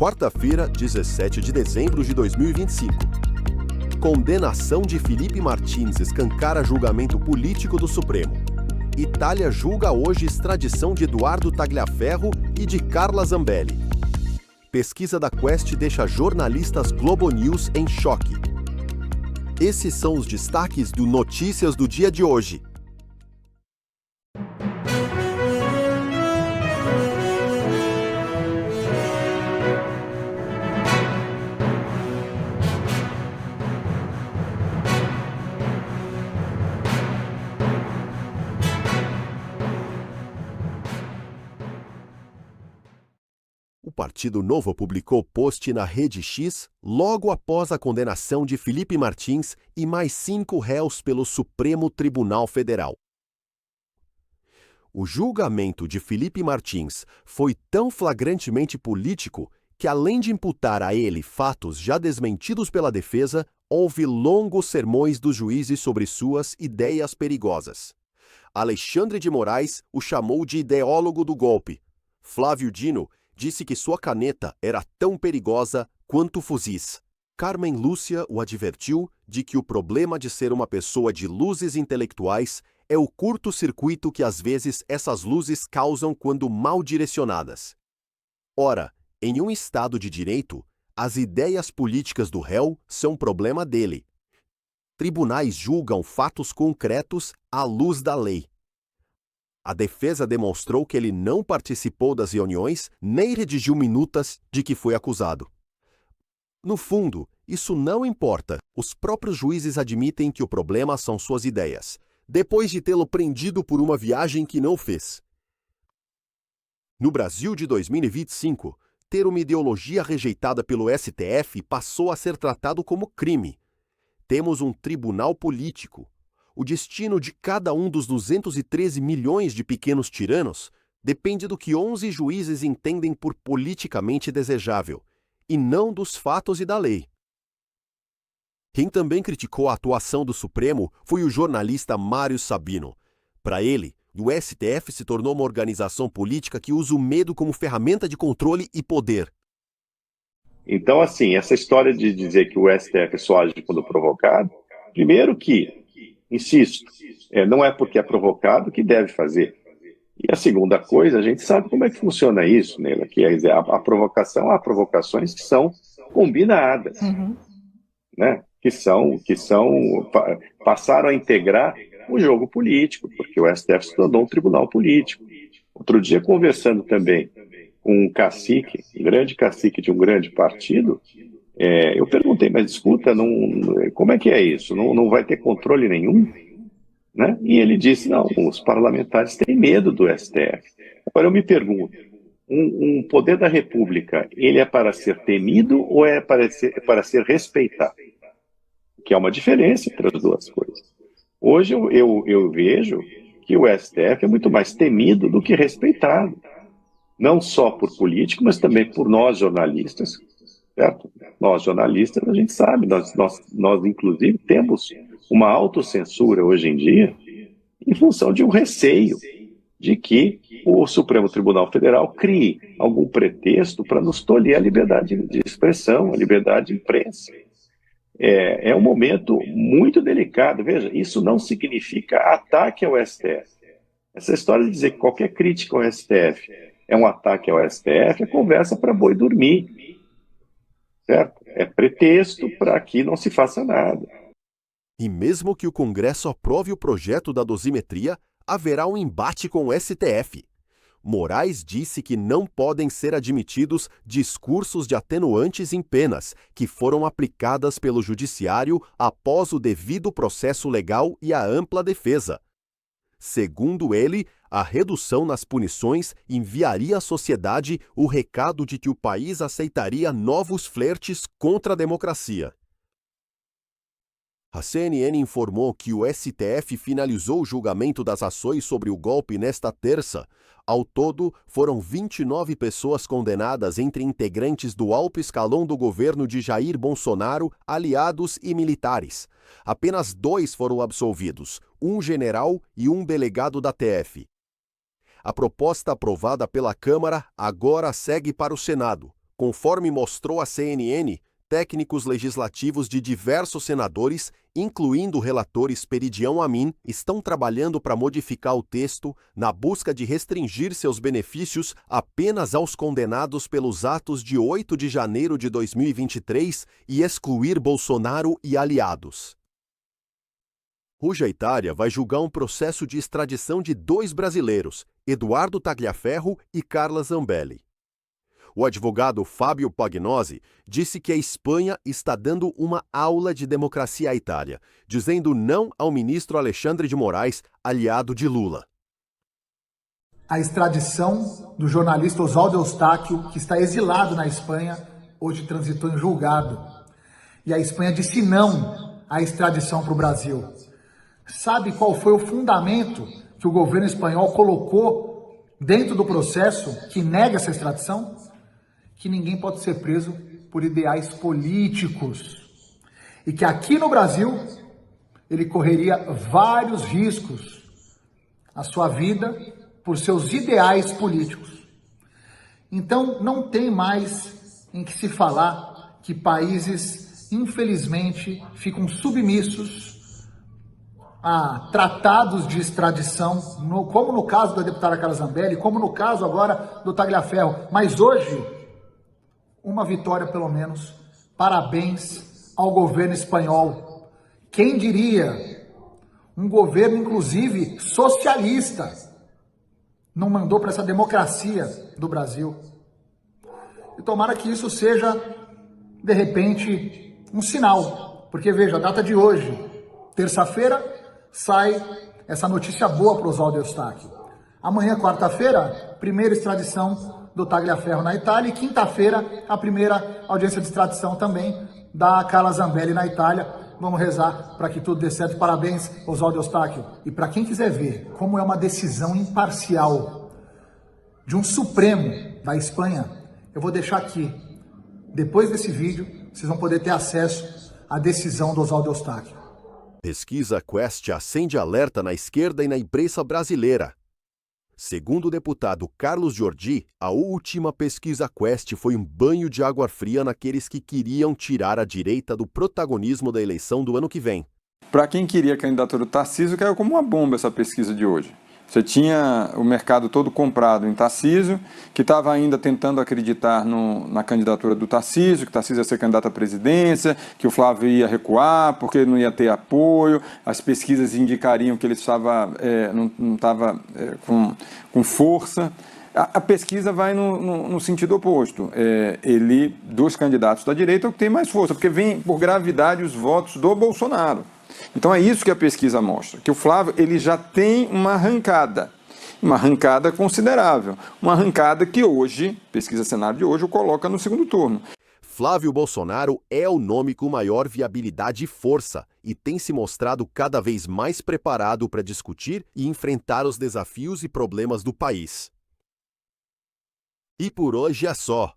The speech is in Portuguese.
Quarta-feira, 17 de dezembro de 2025. Condenação de Felipe Martins escancara julgamento político do Supremo. Itália julga hoje extradição de Eduardo Tagliaferro e de Carla Zambelli. Pesquisa da Quest deixa jornalistas Globo News em choque. Esses são os destaques do Notícias do dia de hoje. O Partido Novo publicou post na Rede X logo após a condenação de Felipe Martins e mais 5 réus pelo Supremo Tribunal Federal. O julgamento de Felipe Martins foi tão flagrantemente político que, além de imputar a ele fatos já desmentidos pela defesa, houve longos sermões dos juízes sobre suas ideias perigosas. Alexandre de Moraes o chamou de ideólogo do golpe. Flávio Dino disse que sua caneta era tão perigosa quanto fuzis. Carmen Lúcia o advertiu de que o problema de ser uma pessoa de luzes intelectuais é o curto-circuito que às vezes essas luzes causam quando mal direcionadas. Ora, em um Estado de direito, as ideias políticas do réu são problema dele. Tribunais julgam fatos concretos à luz da lei. A defesa demonstrou que ele não participou das reuniões nem redigiu minutas de que foi acusado. No fundo, isso não importa. Os próprios juízes admitem que o problema são suas ideias, depois de tê-lo prendido por uma viagem que não fez. No Brasil de 2025, ter uma ideologia rejeitada pelo STF passou a ser tratado como crime. Temos um tribunal político. O destino de cada um dos 213 milhões de pequenos tiranos depende do que 11 juízes entendem por politicamente desejável, e não dos fatos e da lei. Quem também criticou a atuação do Supremo foi o jornalista Mário Sabino. Para ele, o STF se tornou uma organização política que usa o medo como ferramenta de controle e poder. Então, assim, essa história de dizer que o STF só age quando provocado, primeiro que, insisto, não é porque é provocado que deve fazer. E a segunda coisa, a gente sabe como é que funciona isso, Neila, que é a provocação, há provocações que são combinadas, né? Passaram a integrar o jogo político, porque o STF se tornou um tribunal político. Outro dia, conversando também com um cacique, um grande cacique de um grande partido, eu perguntei, mas escuta, como é que é isso? Não vai ter controle nenhum? Né? E ele disse, não, os parlamentares têm medo do STF. Agora eu me pergunto, um poder da República, ele é para ser temido ou é para ser respeitado? Que é uma diferença entre as duas coisas. Hoje eu vejo que o STF é muito mais temido do que respeitado. Não só por político, mas também por nós jornalistas, certo? Nós jornalistas, a gente sabe, nós inclusive temos uma autocensura hoje em dia em função de um receio de que o Supremo Tribunal Federal crie algum pretexto para nos tolher a liberdade de expressão, a liberdade de imprensa. É um momento muito delicado. Veja, isso não significa ataque ao STF. Essa história de dizer que qualquer crítica ao STF é um ataque ao STF é conversa para boi dormir. Certo? É pretexto para que não se faça nada. E mesmo que o Congresso aprove o projeto da dosimetria, haverá um embate com o STF. Moraes disse que não podem ser admitidos discursos de atenuantes em penas que foram aplicadas pelo Judiciário após o devido processo legal e a ampla defesa. Segundo ele, a redução nas punições enviaria à sociedade o recado de que o país aceitaria novos flertes contra a democracia. A CNN informou que o STF finalizou o julgamento das ações sobre o golpe nesta terça. Ao todo, foram 29 pessoas condenadas entre integrantes do alto escalão do governo de Jair Bolsonaro, aliados e militares. Apenas 2 foram absolvidos, um general e um delegado da TF. A proposta aprovada pela Câmara agora segue para o Senado. Conforme mostrou a CNN, técnicos legislativos de diversos senadores, incluindo o relator Esperidião Amin, estão trabalhando para modificar o texto na busca de restringir seus benefícios apenas aos condenados pelos atos de 8 de janeiro de 2023 e excluir Bolsonaro e aliados. Hoje a Itália vai julgar um processo de extradição de 2 brasileiros, Eduardo Tagliaferro e Carla Zambelli. O advogado Fábio Pagnosi disse que a Espanha está dando uma aula de democracia à Itália, dizendo não ao ministro Alexandre de Moraes, aliado de Lula. A extradição do jornalista Oswaldo Eustáquio, que está exilado na Espanha, hoje transitou em julgado. E a Espanha disse não à extradição para o Brasil. Sabe qual foi o fundamento que o governo espanhol colocou dentro do processo que nega essa extradição? Que ninguém pode ser preso por ideais políticos. E que aqui no Brasil ele correria vários riscos à sua vida por seus ideais políticos. Então não tem mais em que se falar que países, infelizmente, ficam submissos a tratados de extradição, como no caso da deputada Carla Zambelli, como no caso agora do Tagliaferro. Mas hoje, uma vitória pelo menos. Parabéns ao governo espanhol. Quem diria? Um governo, inclusive, socialista, não mandou para essa democracia do Brasil. E tomara que isso seja, de repente, um sinal. Porque, veja, a data de hoje, terça-feira, sai essa notícia boa para o Oswaldo Eustáquio. Amanhã, quarta-feira, primeira extradição do Tagliaferro na Itália, e quinta-feira, a primeira audiência de extradição também da Carla Zambelli na Itália. Vamos rezar para que tudo dê certo. Parabéns, Oswaldo Eustáquio. E para quem quiser ver como é uma decisão imparcial de um Supremo da Espanha, eu vou deixar aqui. Depois desse vídeo, vocês vão poder ter acesso à decisão do Oswaldo Eustáquio. Pesquisa Quest acende alerta na esquerda e na imprensa brasileira. Segundo o deputado Carlos Jordi, a última pesquisa Quest foi um banho de água fria naqueles que queriam tirar a direita do protagonismo da eleição do ano que vem. Para quem queria a candidatura do Tarcísio, caiu como uma bomba essa pesquisa de hoje. Você tinha o mercado todo comprado em Tarcísio, que estava ainda tentando acreditar na candidatura do Tarcísio, que Tarcísio ia ser candidato à presidência, que o Flávio ia recuar porque não ia ter apoio, as pesquisas indicariam que ele não estava com força. A pesquisa vai no sentido oposto. Dos candidatos da direita, é o que tem mais força, porque vem por gravidade os votos do Bolsonaro. Então é isso que a pesquisa mostra, que o Flávio ele já tem uma arrancada considerável, uma arrancada que hoje, pesquisa cenário de hoje, o coloca no segundo turno. Flávio Bolsonaro é o nome com maior viabilidade e força e tem se mostrado cada vez mais preparado para discutir e enfrentar os desafios e problemas do país. E por hoje é só.